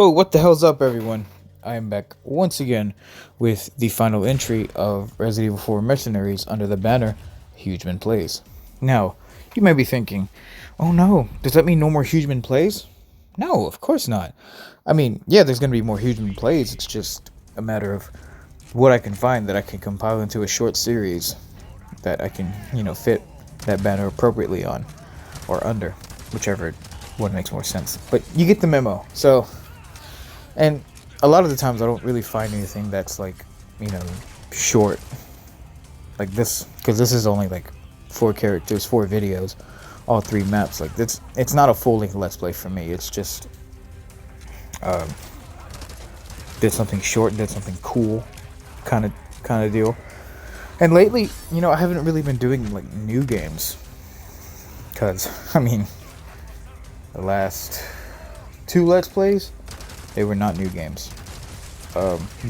Oh, what the hell's up, everyone? I am back once again with the final entry of Resident Evil 4 Mercenaries under the banner Hugeman Plays. Now, you may be thinking, oh no, does that mean no more Hugeman Plays? No, of course not. I mean, yeah, there's going to be more Hugeman Plays, it's just a matter of what I can find that I can compile into a short series that I can, fit that banner appropriately on, or under, whichever one makes more sense. But you get the memo, so... And a lot of the times I don't really find anything that's like, short. Like this, because this is only like 4 characters, 4 videos, all 3 maps. Like it's not a full-length Let's Play for me. It's just did something short, did something cool, kind of deal. And lately, I haven't really been doing like new games, because I mean, the last 2 Let's Plays, they were not new games.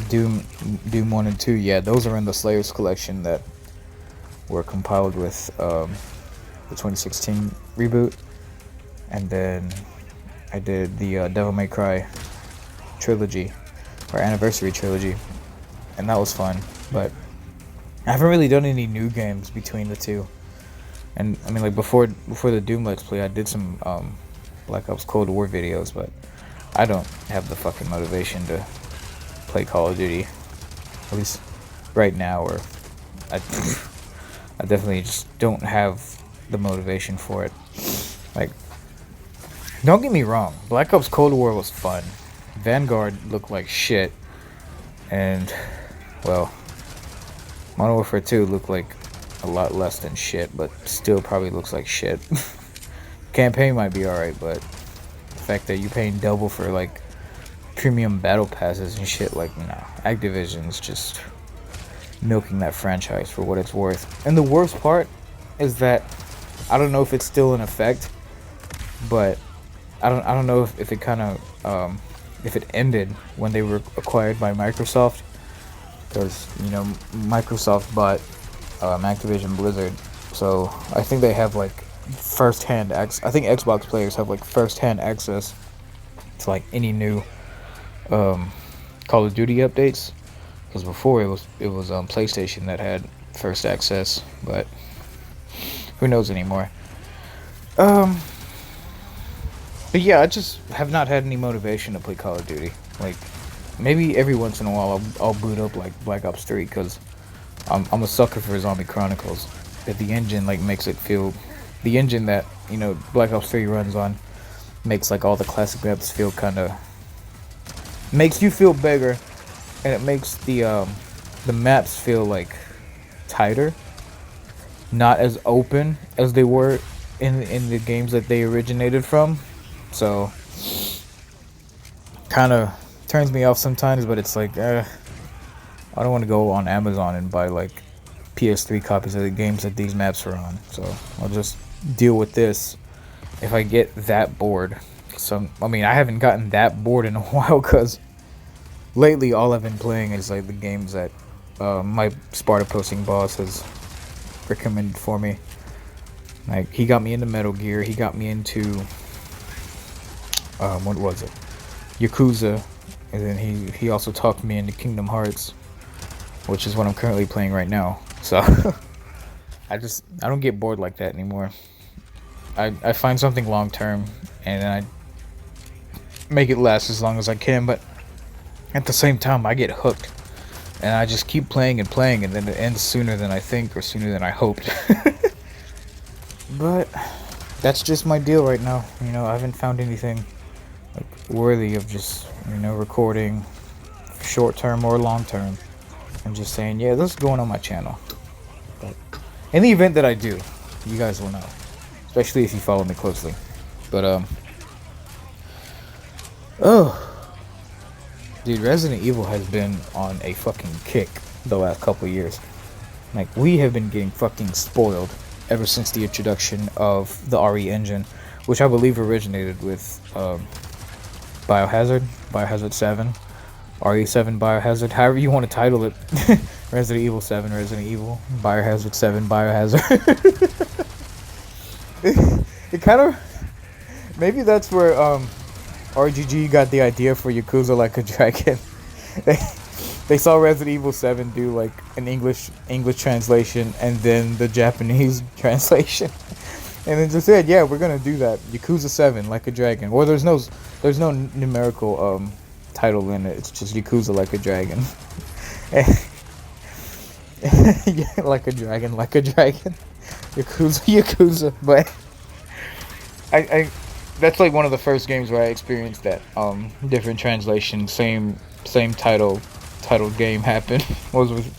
Doom 1 and 2, yeah, those are in the Slayers collection that were compiled with the 2016 reboot. And then I did the Devil May Cry trilogy, or anniversary trilogy, and that was fun. But I haven't really done any new games between the two. And I mean, like before the Doom Let's Play, I did some Black Ops Cold War videos, but I don't have the fucking motivation to play Call of Duty, at least right now, or I definitely just don't have the motivation for it. Like, don't get me wrong, Black Ops Cold War was fun. Vanguard looked like shit, and, well, Modern Warfare 2 looked like a lot less than shit, but still probably looks like shit. Campaign might be alright, but the fact that you're paying double for like premium battle passes and shit, like, no, Activision's just milking that franchise for what it's worth. And the worst part is that I don't know if it's still in effect, but I don't know if it kind of if it ended when they were acquired by Microsoft, because Microsoft bought Activision Blizzard, so I think they have like first-hand access. I think Xbox players have like first-hand access to like any new Call of Duty updates, because before it was PlayStation that had first access, but who knows anymore. But yeah, I just have not had any motivation to play Call of Duty. Like, maybe every once in a while I'll boot up like Black Ops 3, because I'm a sucker for Zombie Chronicles. That the engine like makes it feel, the engine that Black Ops 3 runs on makes like all the classic maps feel makes you feel bigger, and it makes the maps feel like tighter, not as open as they were in the games that they originated from. So kind of turns me off sometimes, but it's like I don't want to go on Amazon and buy like PS3 copies of the games that these maps are on, so I'll just deal with this if I get that bored. So I mean, I haven't gotten that bored in a while, because lately all I've been playing is like the games that my Sparta posting boss has recommended for me. Like, he got me into Metal Gear, he got me into what was it, Yakuza, and then he also talked me into Kingdom Hearts, which is what I'm currently playing right now. So I don't get bored like that anymore. I find something long term, and then I make it last as long as I can, but at the same time I get hooked, and I just keep playing and playing, and then it ends sooner than I think, or sooner than I hoped. But that's just my deal right now. I haven't found anything like worthy of just recording, short term or long term. I'm just saying, yeah, this is going on my channel. But in the event that I do, you guys will know, especially if you follow me closely. But oh, dude, Resident Evil has been on a fucking kick the last couple of years. Like, we have been getting fucking spoiled ever since the introduction of the RE engine, which I believe originated with Biohazard 7, RE7 Biohazard, however you want to title it. Resident Evil 7, Resident Evil, Biohazard 7, Biohazard. It kind of, maybe that's where RGG got the idea for Yakuza Like a Dragon. they, they saw Resident Evil 7 do like an English translation and then the Japanese translation. And then just said, yeah, we're gonna do that. Yakuza 7 Like a Dragon. Well, there's no numerical title in it. It's just Yakuza Like a Dragon. Yeah, like a dragon. Yakuza. But I that's like one of the first games where I experienced that different translation, same titled game happened. was with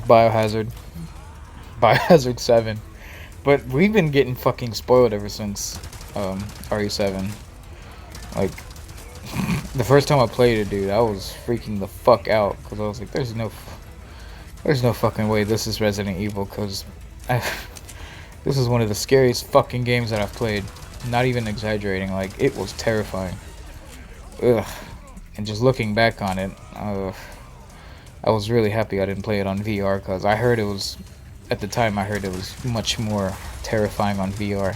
Biohazard 7. But we've been getting fucking spoiled ever since RE7. Like the first time I played it, dude, I was freaking the fuck out because I was like, there's no fucking way this is Resident Evil, because this is one of the scariest fucking games that I've played. Not even exaggerating, like, it was terrifying. Ugh. And just looking back on it, I was really happy I didn't play it on VR, because I heard it was, at the time I heard it was much more terrifying on VR.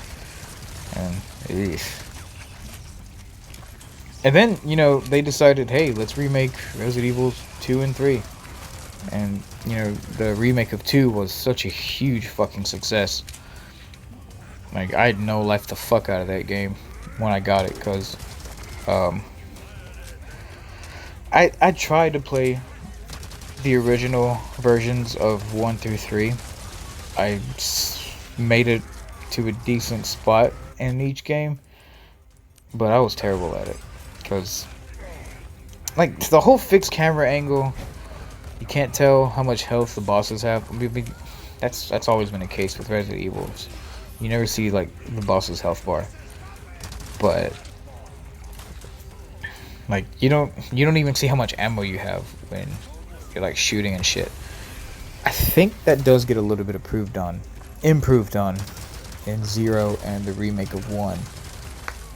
And then, you know, they decided, hey, let's remake Resident Evil 2 and 3. And, you know, the remake of 2 was such a huge fucking success. Like, I had no life the fuck out of that game when I got it, because I tried to play the original versions of 1 through 3. I made it to a decent spot in each game, but I was terrible at it, because, like, the whole fixed camera angle, you can't tell how much health the bosses have. I mean, that's always been the case with Resident Evil. You never see like the boss's health bar, but like you don't even see how much ammo you have when you're like shooting and shit. I think that does get a little bit improved on in 0 and the remake of 1.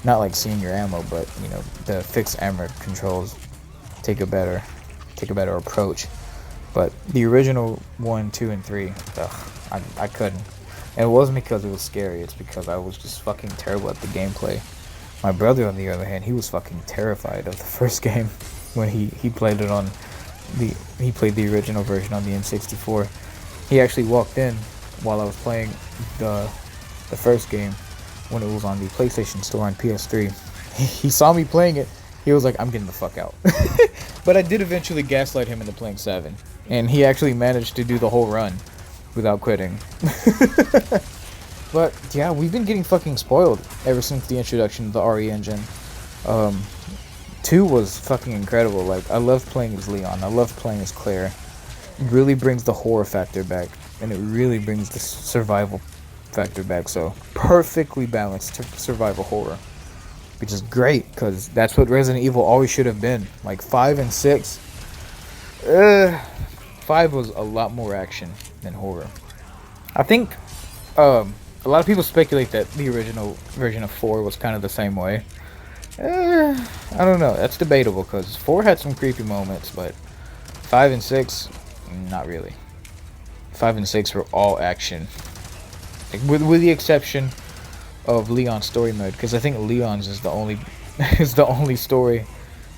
Not like seeing your ammo, but you know, the fixed ammo controls take a better approach. But the original 1, 2, and 3, I couldn't. And it wasn't because it was scary, it's because I was just fucking terrible at the gameplay. My brother, on the other hand, he was fucking terrified of the first game when he played it on he played the original version on the N64. He actually walked in while I was playing the first game when it was on the PlayStation Store on PS3. He saw me playing it. He was like, I'm getting the fuck out. But I did eventually gaslight him into playing 7. And he actually managed to do the whole run without quitting. But yeah, we've been getting fucking spoiled ever since the introduction of the RE engine. 2 was fucking incredible. Like, I loved playing as Leon. I loved playing as Claire. It really brings the horror factor back. And it really brings the survival factor back. So, perfectly balanced survival horror. Which is great, because that's what Resident Evil always should have been. Like 5 and 6. 5 was a lot more action than horror. I think a lot of people speculate that the original version of 4 was kind of the same way. I don't know. That's debatable, because 4 had some creepy moments, but 5 and 6, not really. 5 and 6 were all action. Like, with the exception of Leon's story mode, because I think Leon's is the only story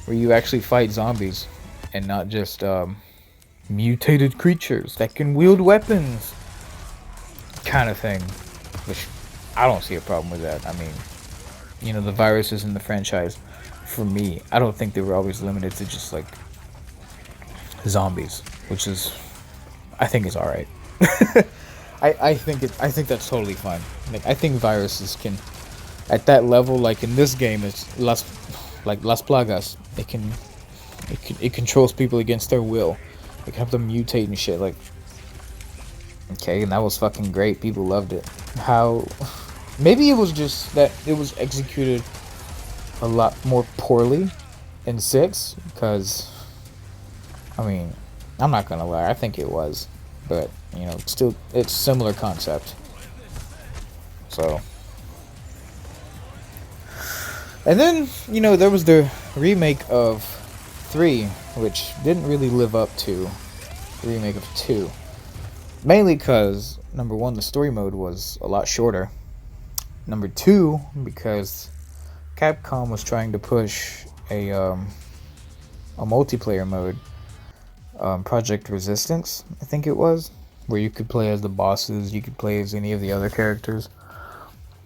where you actually fight zombies and not just mutated creatures that can wield weapons kind of thing, which I don't see a problem with that. I mean, you know, the viruses in the franchise, for me, I don't think they were always limited to just like zombies, which is, I think is alright. I think that's totally fine. Like, I think viruses can, at that level, like in this game, it's Las Plagas. It controls people against their will. It can have them mutate and shit. Like, okay, and that was fucking great. People loved it. How? Maybe it was just that it was executed a lot more poorly in 6, because, I mean, I'm not gonna lie, I think it was. But, you know, still, it's similar concept. So. And then, you know, there was the remake of 3, which didn't really live up to the remake of 2. Mainly because, number 1, the story mode was a lot shorter. Number 2, because Capcom was trying to push a multiplayer mode, Project Resistance, I think it was, where you could play as the bosses, you could play as any of the other characters.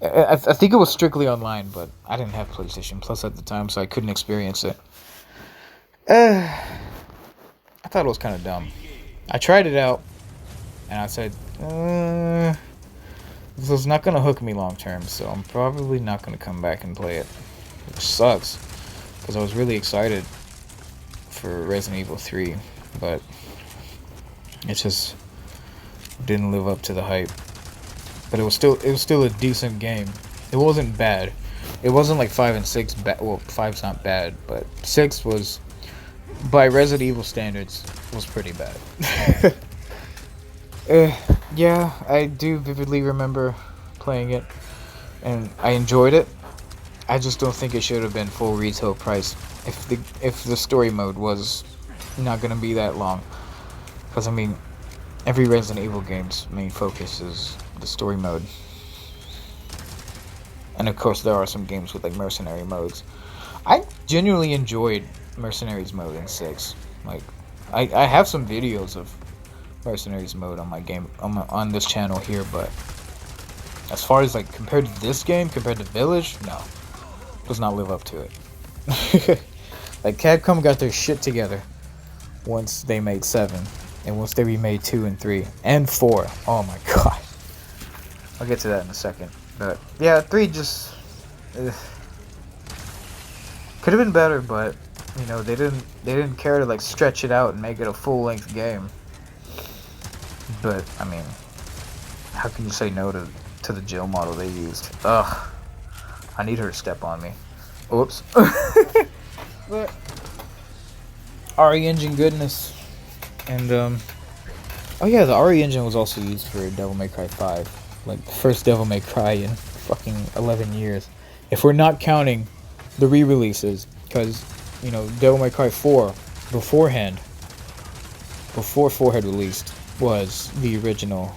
I think it was strictly online, but I didn't have PlayStation Plus at the time, so I couldn't experience it. I thought it was kind of dumb. I tried it out, and I said, this is not going to hook me long term, so I'm probably not going to come back and play it. Which sucks, because I was really excited for Resident Evil 3, but it just didn't live up to the hype. But it was still a decent game. It wasn't bad. It wasn't like 5 and 6 bad. Well, 5's not bad, but 6 was, by Resident Evil standards, was pretty bad. Yeah, I do vividly remember playing it, and I enjoyed it. I just don't think it should have been full retail price if the story mode was not gonna be that long. Because I mean, every Resident Evil game's main focus is the story mode, and of course there are some games with like mercenary modes. I genuinely enjoyed Mercenaries mode in 6. Like, I have some videos of Mercenaries mode on my game on this channel here, but as far as like compared to this game, compared to Village, no, does not live up to it. Like, Capcom got their shit together once they made 7, and once they remade 2 and 3 and 4. Oh my god, I'll get to that in a second. But yeah, 3 just could have been better, but you know, they didn't care to like stretch it out and make it a full-length game. But I mean, how can you say no to the Jill model they used? Ugh, I need her to step on me. Whoops. But RE engine goodness, and oh yeah, the RE engine was also used for Devil May Cry 5, like the first Devil May Cry in fucking 11 years, if we're not counting the re-releases, because you know, Devil May Cry 4 before 4 had released, was the original,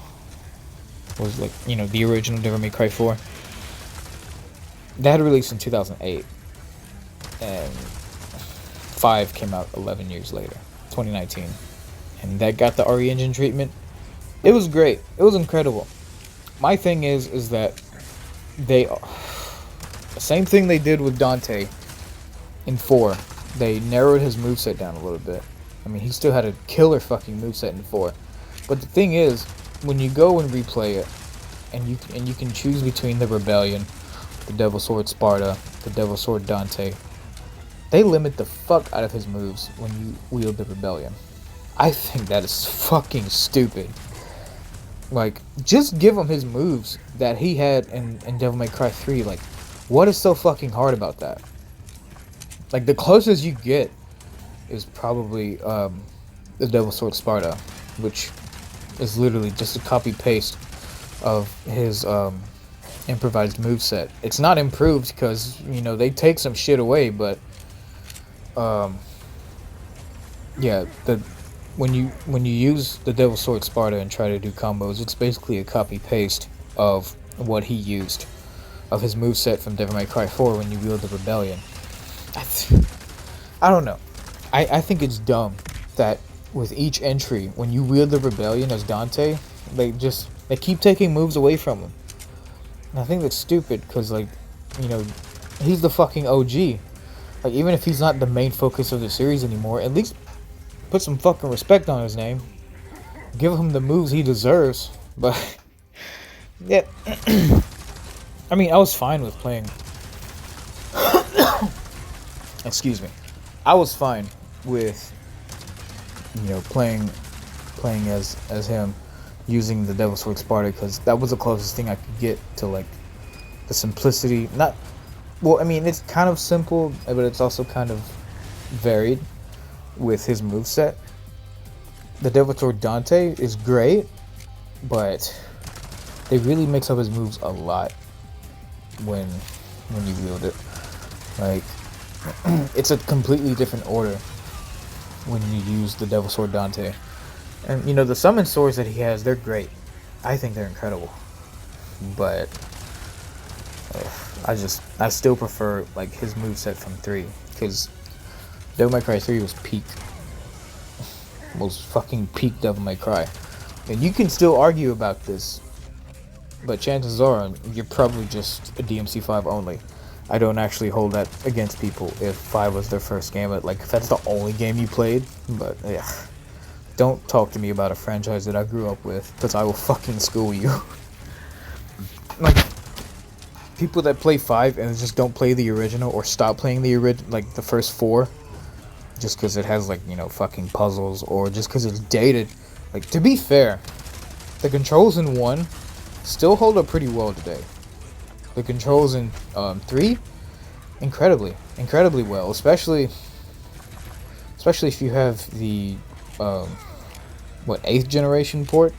was like, you know, the original Devil May Cry 4. That had released in 2008, and 5 came out 11 years later, 2019, and that got the RE engine treatment. It was great. It was incredible. My thing is that they, the same thing they did with Dante in 4, they narrowed his moveset down a little bit. I mean, he still had a killer fucking moveset in 4. But the thing is, when you go and replay it, and you can choose between the Rebellion, the Devil Sword Sparta, the Devil Sword Dante, they limit the fuck out of his moves when you wield the Rebellion. I think that is fucking stupid. Like, just give him his moves that he had in Devil May Cry 3. Like, what is so fucking hard about that? Like, the closest you get is probably the Devil Sword Sparta, which is literally just a copy-paste of his improvised moveset. It's not improved because, you know, they take some shit away, but yeah, when you use the Devil Sword Sparta and try to do combos, it's basically a copy-paste of what he used, of his moveset from Devil May Cry 4 when you wield the Rebellion. I don't know. I think it's dumb that with each entry, when you wield the Rebellion as Dante, they keep taking moves away from him. And I think that's stupid, because, like, you know, he's the fucking OG. Like, even if he's not the main focus of the series anymore, at least put some fucking respect on his name. Give him the moves he deserves. But yeah, I mean, I was fine with playing. Excuse me. I was fine with, you know, playing as him, using the Devil Sword Sparta, because that was the closest thing I could get to, like, the simplicity. Not, well, I mean, it's kind of simple, but it's also kind of varied with his moveset. The Devil Sword Dante is great, but they really mix up his moves a lot when you wield it. Like, it's a completely different order when you use the Devil Sword Dante. And, you know, the summon swords that he has, they're great. I think they're incredible. But I still prefer like his moveset from 3, because Devil May Cry 3 was peak. Was fucking peak Devil May Cry. And you can still argue about this, but chances are you're probably just a DMC5 only. I don't actually hold that against people if 5 was their first game, but like if that's the only game you played. But yeah, don't talk to me about a franchise that I grew up with, because I will fucking school you. Like, people that play 5 and just don't play the original, or stop playing the like the first 4, just because it has like, you know, fucking puzzles, or just because it's dated. Like, to be fair, the controls in 1 still hold up pretty well today. The controls in 3, incredibly well, especially if you have the 8th generation port,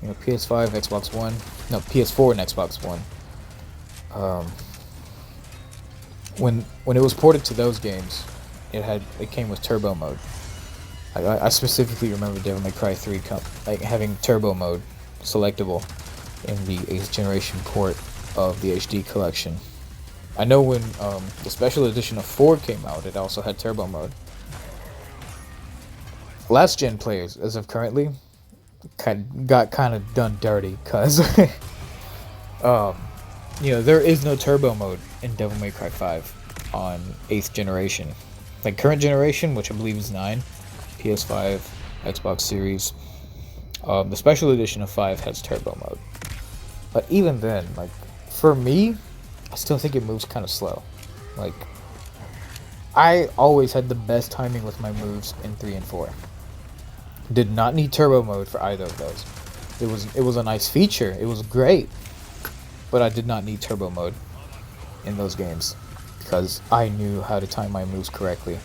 you know, PS5, Xbox One, no, PS4 and Xbox One. When it was ported to those games, it came with turbo mode. I specifically remember Devil May Cry 3 having turbo mode selectable in the 8th generation port of the HD collection. I know when the special edition of 4 came out, it also had turbo mode. Last gen players, as of currently, got kind of done dirty, cause you know, there is no turbo mode in Devil May Cry 5 on 8th generation. Like current generation, which I believe is 9, PS5, Xbox Series, the special edition of 5 has turbo mode. But even then, like, for me, I still think it moves kind of slow. Like, I always had the best timing with my moves in 3 and 4. Did not need turbo mode for either of those. It was a nice feature. It was great. But I did not need turbo mode in those games, because I knew how to time my moves correctly.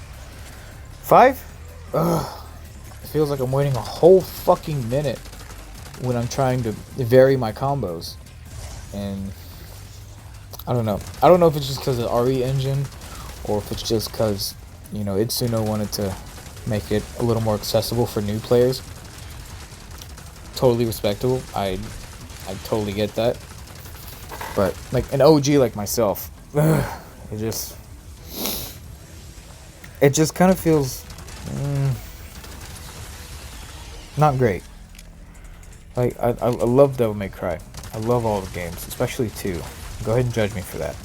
5? Ugh. It feels like I'm waiting a whole fucking minute when I'm trying to vary my combos. And I don't know. I don't know if it's just because of the RE engine, or if it's just because, you know, Itsuno wanted to make it a little more accessible for new players. Totally respectable. I totally get that. But like an OG like myself, it just kind of feels not great. Like I love Devil May Cry. I love all the games, especially 2. Go ahead and judge me for that.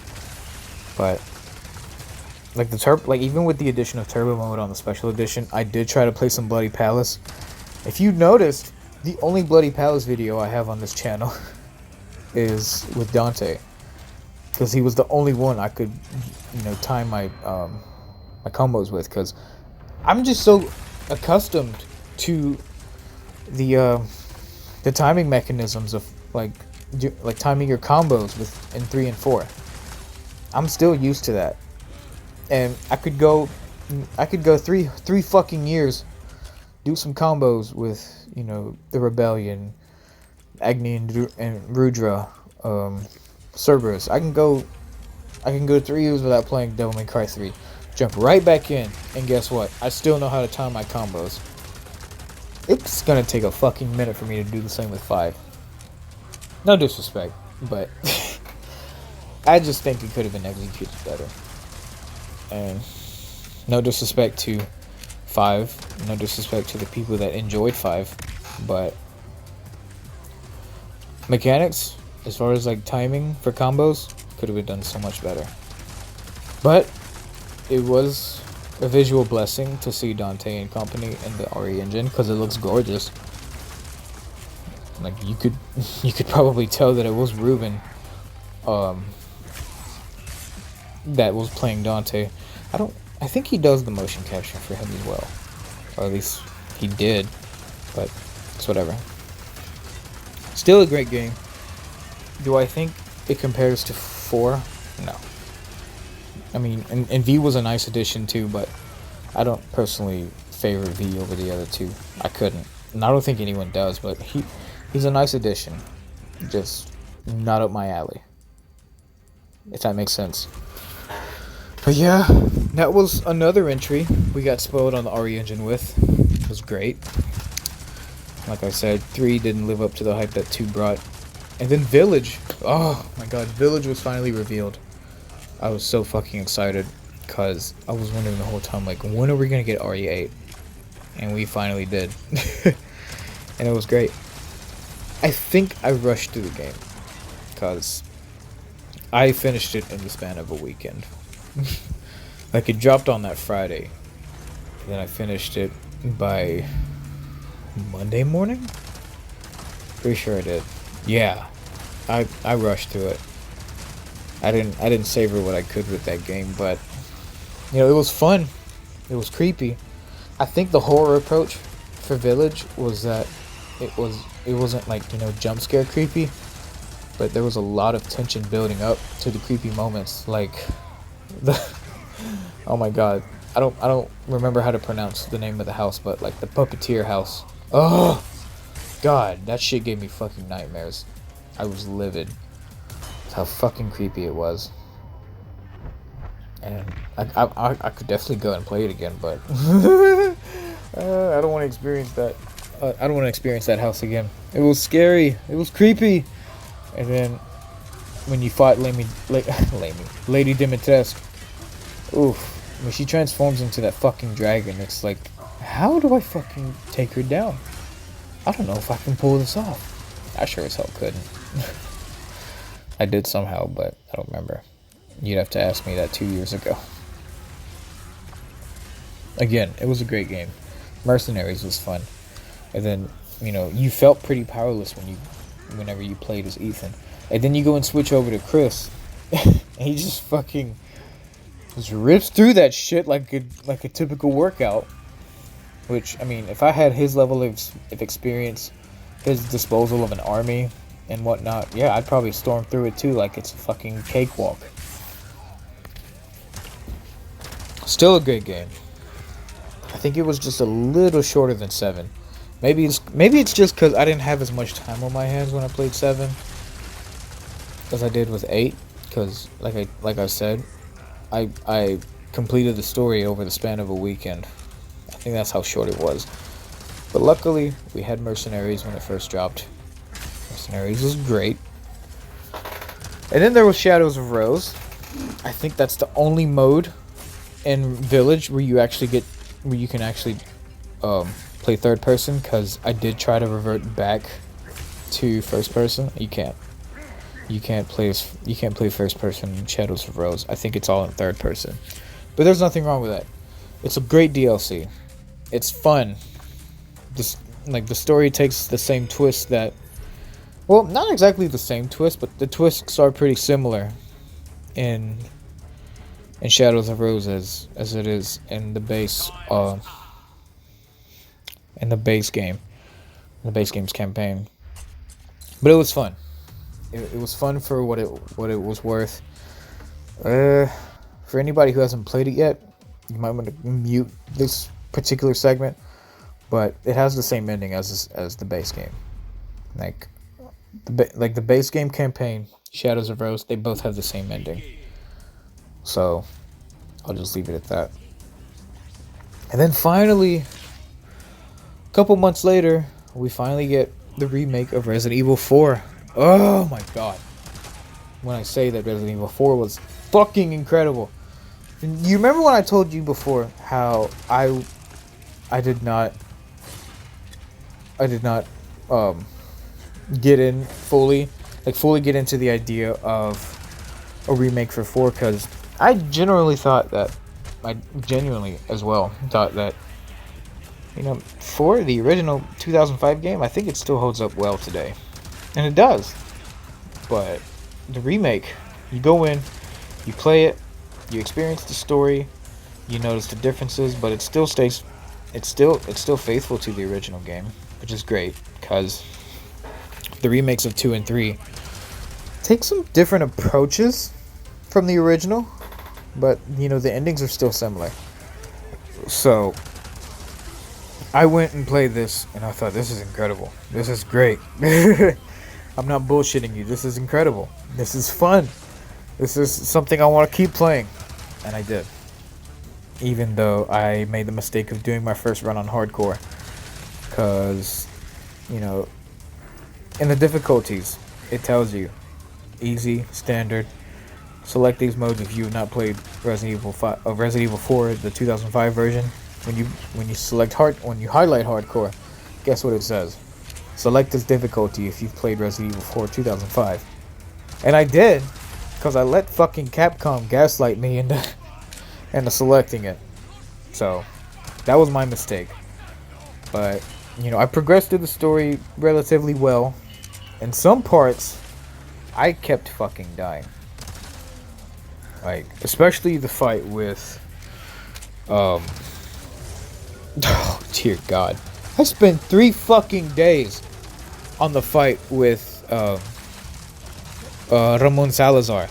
But like even with the addition of turbo mode on the special edition, I did try to play some Bloody Palace. If you noticed, the only Bloody Palace video I have on this channel is with Dante, because he was the only one I could, you know, time my my combos with, because I'm just so accustomed to the timing mechanisms of like timing your combos in 3 and 4. I'm still used to that, and I could go three fucking years, do some combos with, you know, the Rebellion, Agni and Rudra, Cerberus. I can go 3 years without playing Devil May Cry 3. Jump right back in, and guess what? I still know how to time my combos. It's gonna take a fucking minute for me to do the same with 5. No disrespect, but I just think it could have been executed better. And no disrespect to 5, no disrespect to the people that enjoyed 5, but mechanics, as far as like timing for combos, could have been done so much better. But it was a visual blessing to see Dante and company in the RE engine, because it looks gorgeous. Like you could probably tell that it was Ruben that was playing Dante. I think he does the motion capture for him as well, or at least he did, but it's whatever. Still a great game. Do I think it compares to 4? No. I mean, and V was a nice addition too, but I don't personally favor V over the other 2. I couldn't, and I don't think anyone does, but he's a nice addition, just not up my alley, if that makes sense. But yeah, that was another entry we got spoiled on the RE engine with. It was great. Like I said, 3 didn't live up to the hype that 2 brought. And then Village. Oh my god, Village was finally revealed. I was so fucking excited because I was wondering the whole time, like, when are we gonna get RE8? And we finally did. And it was great. I think I rushed through the game because I finished it in the span of a weekend. Like, it dropped on that Friday. Then I finished it by Monday morning? Pretty sure I did. Yeah. I rushed through it. I didn't savor what I could with that game, but you know, it was fun. It was creepy. I think the horror approach for Village was that it wasn't like, you know, jump scare creepy, but there was a lot of tension building up to the creepy moments, like the oh my god. I don't remember how to pronounce the name of the house, but like the puppeteer house. Oh god, that shit gave me fucking nightmares. I was livid. That's how fucking creepy it was. And I could definitely go and play it again, but I don't want to experience that. I don't want to experience that house again. It was scary. It was creepy. And then when you fought Lady Dimitrescu, oof, when she transforms into that fucking dragon, it's like, how do I fucking take her down? I don't know if I can pull this off. I sure as hell couldn't. I did somehow, but I don't remember. You'd have to ask me that 2 years ago. Again, it was a great game. Mercenaries was fun. And then, you know, you felt pretty powerless whenever you played as Ethan. And then you go and switch over to Chris. And he just fucking just rips through that shit like a typical workout. Which, I mean, if I had his level of experience, his disposal of an army and whatnot, yeah, I'd probably storm through it too like it's a fucking cakewalk. Still a good game. I think it was just a little shorter than 7. Maybe it's just because I didn't have as much time on my hands when I played 7 as I did with 8. Because, like I said, I completed the story over the span of a weekend. I think that's how short it was. But luckily, we had Mercenaries when it first dropped. Mercenaries was great. And then there was Shadows of Rose. I think that's the only mode in Village where you can actually play third person, because I did try to revert back to first person. You can't play first person in Shadows of Rose. I think it's all in third person. But there's nothing wrong with that. It's a great DLC. It's fun. The story takes the same twist that, well, not exactly the same twist, but the twists are pretty similar in Shadows of Rose as it is in the base game, the base game's campaign. But it was fun. It was fun for what it was worth. For anybody who hasn't played it yet, you might want to mute this particular segment. But it has the same ending as the base game. Like the base game campaign, Shadows of Rose, they both have the same ending. So I'll just leave it at that. And then finally, a couple months later, we finally get the remake of Resident Evil 4. Oh my god. When I say that Resident Evil 4 was fucking incredible. You remember when I told you before how I did not get in fully get into the idea of a remake for 4, because I genuinely as well thought that, you know, for the original 2005 game, I think it still holds up well today. And it does. But the remake, you go in, you play it, you experience the story, you notice the differences, but it still faithful to the original game, which is great, because the remakes of 2 and 3 take some different approaches from the original, but, you know, the endings are still similar. So I went and played this, and I thought, this is incredible. This is great. I'm not bullshitting you. This is incredible. This is fun. This is something I want to keep playing. And I did. Even though I made the mistake of doing my first run on hardcore. Because, you know, in the difficulties, it tells you easy, standard. Select these modes if you have not played Resident Evil 5, Resident Evil 4, the 2005 version. When you select when you highlight hardcore, guess what it says? Select this difficulty if you've played Resident Evil 4 2005. And I did, because I let fucking Capcom gaslight me into selecting it. So, that was my mistake. But, you know, I progressed through the story relatively well. In some parts, I kept fucking dying. Like, especially the fight with, oh dear God. I spent 3 fucking days on the fight with, Ramon Salazar.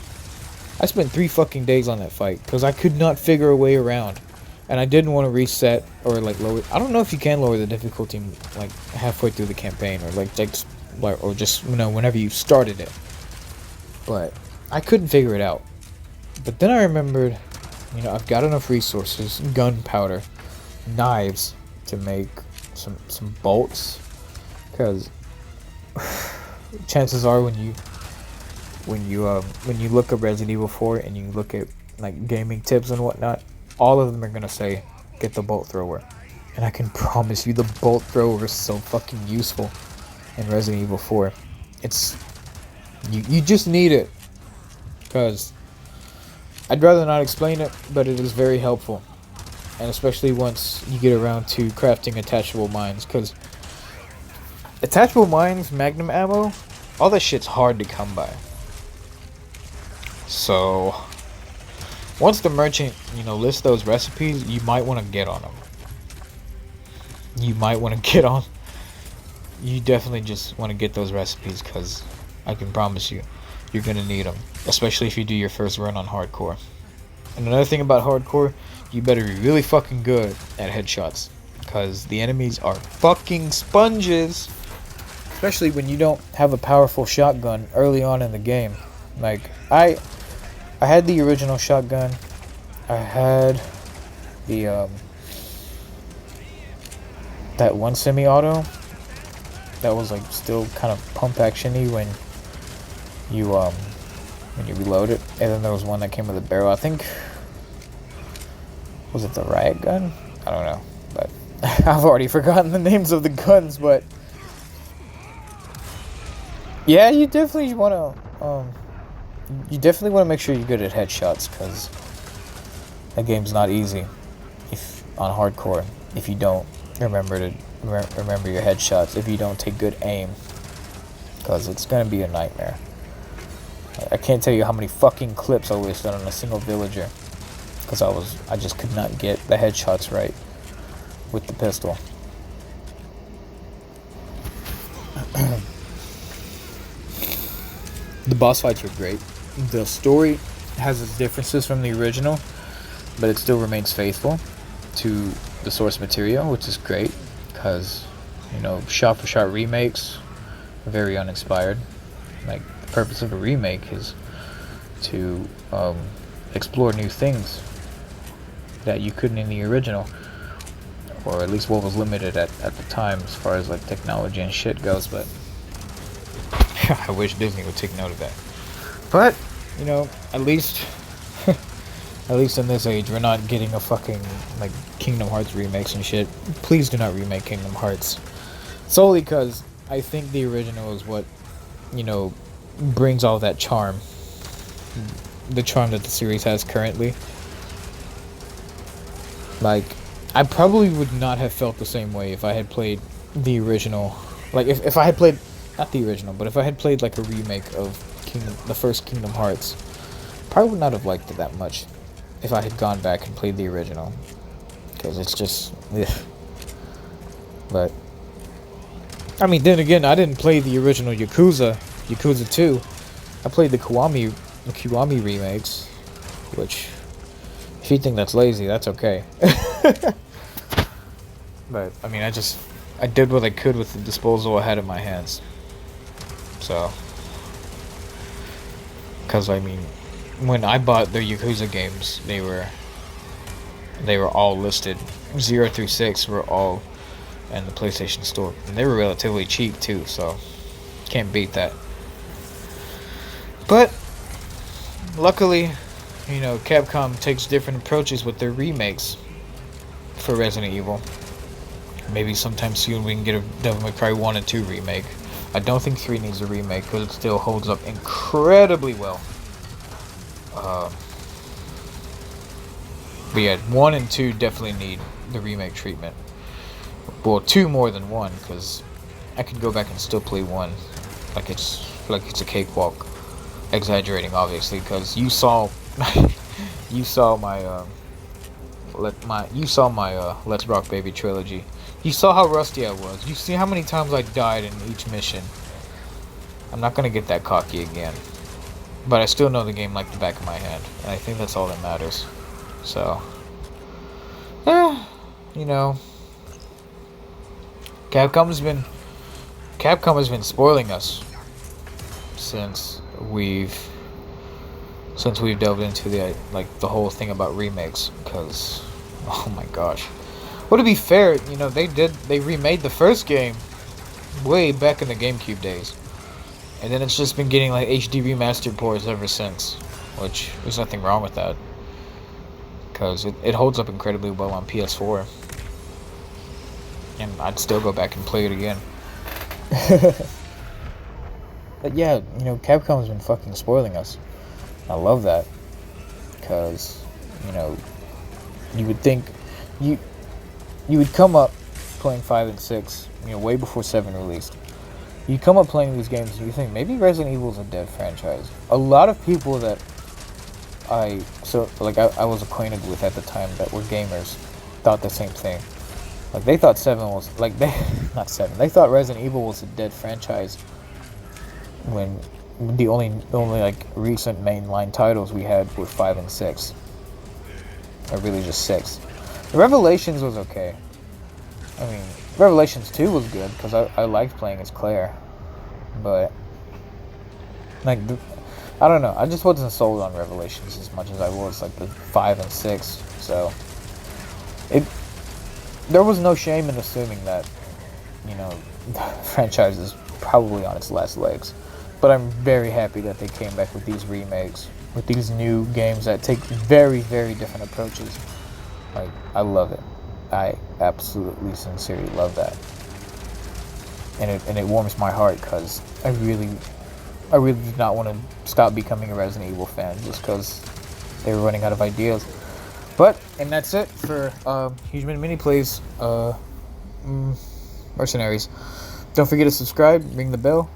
I spent 3 fucking days on that fight, because I could not figure a way around. And I didn't want to reset, or, like, lower, I don't know if you can lower the difficulty, like, halfway through the campaign, or, or just, you know, whenever you started it. But, I couldn't figure it out. But then I remembered, you know, I've got enough resources, gunpowder, knives, to make some bolts, because chances are when you look up Resident Evil 4 and you look at like gaming tips and whatnot, all of them are gonna say get the bolt thrower, and I can promise you the bolt thrower is so fucking useful in Resident Evil 4. It's you just need it, because I'd rather not explain it, but it is very helpful. And especially once you get around to crafting attachable mines, because attachable mines, magnum ammo, all that shit's hard to come by. So once the merchant, you know, lists those recipes, you might want to get on them. You definitely just want to get those recipes, because I can promise you, you're gonna need them, especially if you do your first run on hardcore. And another thing about hardcore, you better be really fucking good at headshots, because the enemies are fucking sponges, especially when you don't have a powerful shotgun early on in the game. Like, I had the original shotgun, I had the that one semi-auto that was like still kind of pump actiony when you reload it, and then there was one that came with a barrel. I think, was it the riot gun? I don't know, but I've already forgotten the names of the guns. But yeah, you definitely want to make sure you're good at headshots, because that game's not easy if on hardcore if you don't remember your headshots, if you don't take good aim, because it's gonna be a nightmare. I can't tell you how many fucking clips I wasted on a single villager, because I just could not get the headshots right with the pistol. The boss fights were great. The story has its differences from the original, but it still remains faithful to the source material, which is great, because, you know, shot for shot remakes are very uninspired. Like, the purpose of a remake is to explore new things that you couldn't in the original, or at least what was limited at the time as far as like technology and shit goes. But I wish Disney would take note of that. But, you know, at least in this age, we're not getting a fucking like Kingdom Hearts remakes and shit. Please do not remake Kingdom Hearts, solely because I think the original is what, you know, brings all that charm, the charm that the series has currently. Like, I probably would not have felt the same way if I had played the original. Like, if I had played, not the original, but if I had played like a remake of the first Kingdom Hearts, probably would not have liked it that much if I had gone back and played the original, because it's just, ugh. But I mean, then again, I didn't play the original Yakuza 2. I played the Kiwami remakes, which, if you think that's lazy, that's okay. But I mean, I did what I could with the disposal I had in my hands. So, because I mean, when I bought the Yakuza games, they were all listed. 0 through 6 were all in the PlayStation Store, and they were relatively cheap too. So, can't beat that. But luckily, you know, Capcom takes different approaches with their remakes for Resident Evil. Maybe sometime soon we can get a Devil May Cry 1 and 2 remake. I don't think 3 needs a remake because it still holds up incredibly well. But yeah, 1 and 2 definitely need the remake treatment. Well, 2 more than 1, because I could go back and still play 1 like it's a cakewalk. Exaggerating, obviously, because you saw you saw my Let's Rock Baby trilogy. You saw how rusty I was. You see how many times I died in each mission. I'm not gonna get that cocky again, but I still know the game like the back of my hand, and I think that's all that matters. So, you know, Capcom has been spoiling us since we've delved into the whole thing about remakes. Because, oh my gosh, well, to be fair, you know, they remade the first game way back in the GameCube days, and then it's just been getting like HD remastered ports ever since, which there's nothing wrong with that, because it holds up incredibly well on PS4, and I'd still go back and play it again. But yeah, you know, Capcom's been fucking spoiling us. I love that, because, you know, you would think you would come up playing 5 and 6, you know, way before 7 released. You come up playing these games and you think maybe Resident Evil's a dead franchise. A lot of people that I was acquainted with at the time that were gamers thought the same thing. Like, they thought 7 was not 7. They thought Resident Evil was a dead franchise when the only like recent mainline titles we had were 5 and 6. Or really just 6. Revelations was okay. I mean, Revelations 2 was good because I liked playing as Claire. But like, I don't know. I just wasn't sold on Revelations as much as I was like the 5 and 6. So there was no shame in assuming that, you know, the franchise is probably on its last legs. But I'm very happy that they came back with these remakes, with these new games that take very, very different approaches. Like, I love it. I absolutely, sincerely love that. And it warms my heart because I really did not want to stop becoming a Resident Evil fan just because they were running out of ideas. And that's it for Hugeman Plays Mercenaries. Don't forget to subscribe, ring the bell.